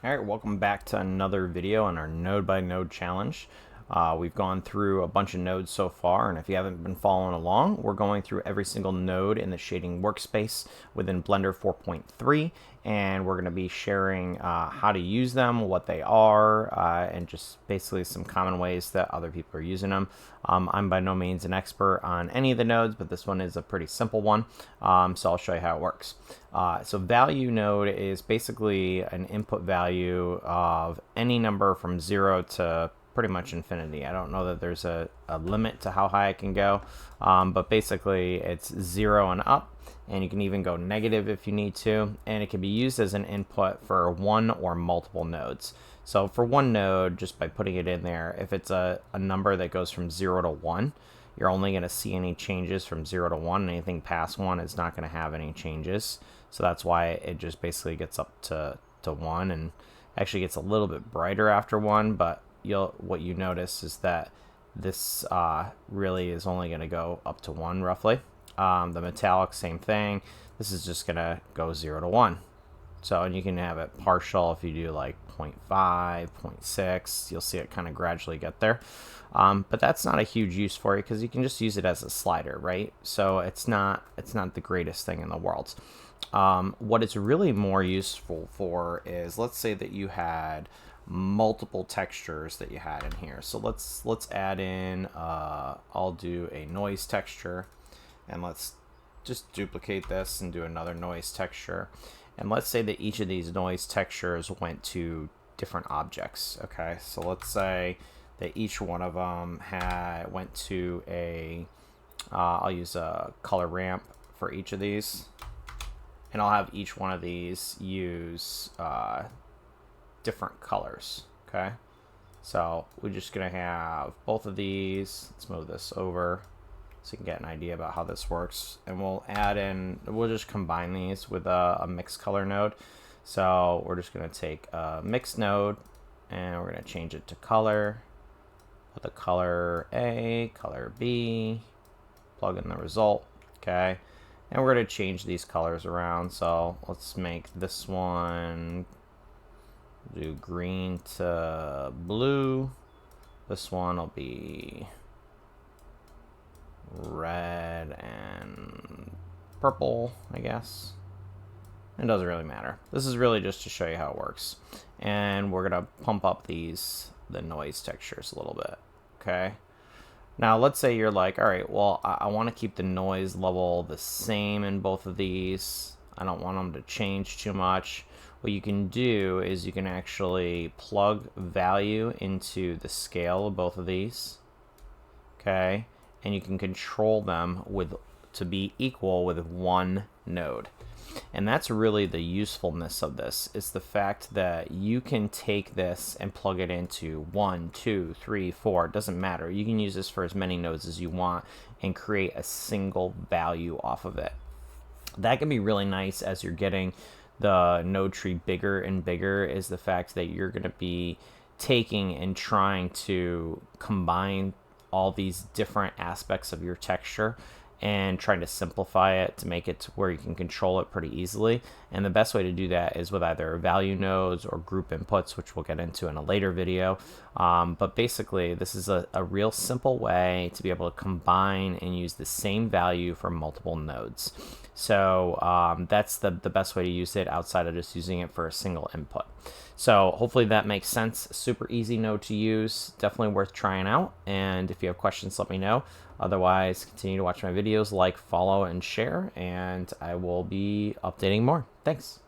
All right, welcome back to another video on our node by node challenge. We've gone through a bunch of nodes so far, and if you haven't been following along, we're going through every single node in the shading workspace within Blender 4.3, and we're going to be sharing how to use them, what they are, and just basically some common ways that other people are using them. I'm by no means an expert on any of the nodes, but this one is a pretty simple one, so I'll show you how it works. So value node is basically an input value of any number from 0 to pretty much infinity. I don't know that there's a limit to how high it can go, but basically it's 0 and up, and you can even go negative if you need to, and it can be used as an input for one or multiple nodes. So for one node, just by putting it in there, if it's a number that goes from 0 to 1, you're only going to see any changes from 0 to 1. Anything past 1 is not going to have any changes. So that's why it just basically gets up to 1, and actually gets a little bit brighter after 1, but what you notice is that this really is only going to go up to 1 roughly. The metallic, same thing. This is just going to go 0 to 1. So, and you can have it partial if you do like 0.5, 0.6, you'll see it kind of gradually get there. But that's not a huge use for you because you can just use it as a slider, right? So it's not the greatest thing in the world. What it's really more useful for is, let's say that you had multiple textures that you had in here. So let's add in, I'll do a noise texture, and let's just duplicate this and do another noise texture. And let's say that each of these noise textures went to different objects. Okay, so let's say that each one of them went to a, I'll use a color ramp for each of these, and I'll have each one of these use different colors. Okay, so we're just gonna have both of these. Let's move this over so you can get an idea about how this works, and we'll just combine these with a mixed color node. So we're just gonna take a mixed node and we're gonna change it to color, put the color A, color B, plug in the result. Okay, and we're gonna change these colors around. So let's make this one do green to blue. This one will be red and purple, I guess. It doesn't really matter. This is really just to show you how it works. And we're gonna pump up the noise textures a little bit. Okay. Now let's say you're like, all right, well, I want to keep the noise level the same in both of these. I don't want them to change too much. What you can do is you can actually plug value into the scale of both of these. Okay, and you can control them to be equal with one node. And that's really the usefulness of this, is the fact that you can take this and plug it into 1, 2, 3, 4, it doesn't matter. You can use this for as many nodes as you want and create a single value off of it. That can be really nice as you're getting the node tree bigger and bigger, is the fact that you're going to be taking and trying to combine all these different aspects of your texture and trying to simplify it to make it to where you can control it pretty easily. And the best way to do that is with either value nodes or group inputs, which we'll get into in a later video. But basically, this is a real simple way to be able to combine and use the same value for multiple nodes. So that's the best way to use it outside of just using it for a single input. So hopefully that makes sense. Super easy node to use, definitely worth trying out. And if you have questions, let me know. Otherwise, continue to watch my videos, like, follow, and share, and I will be updating more. Thanks.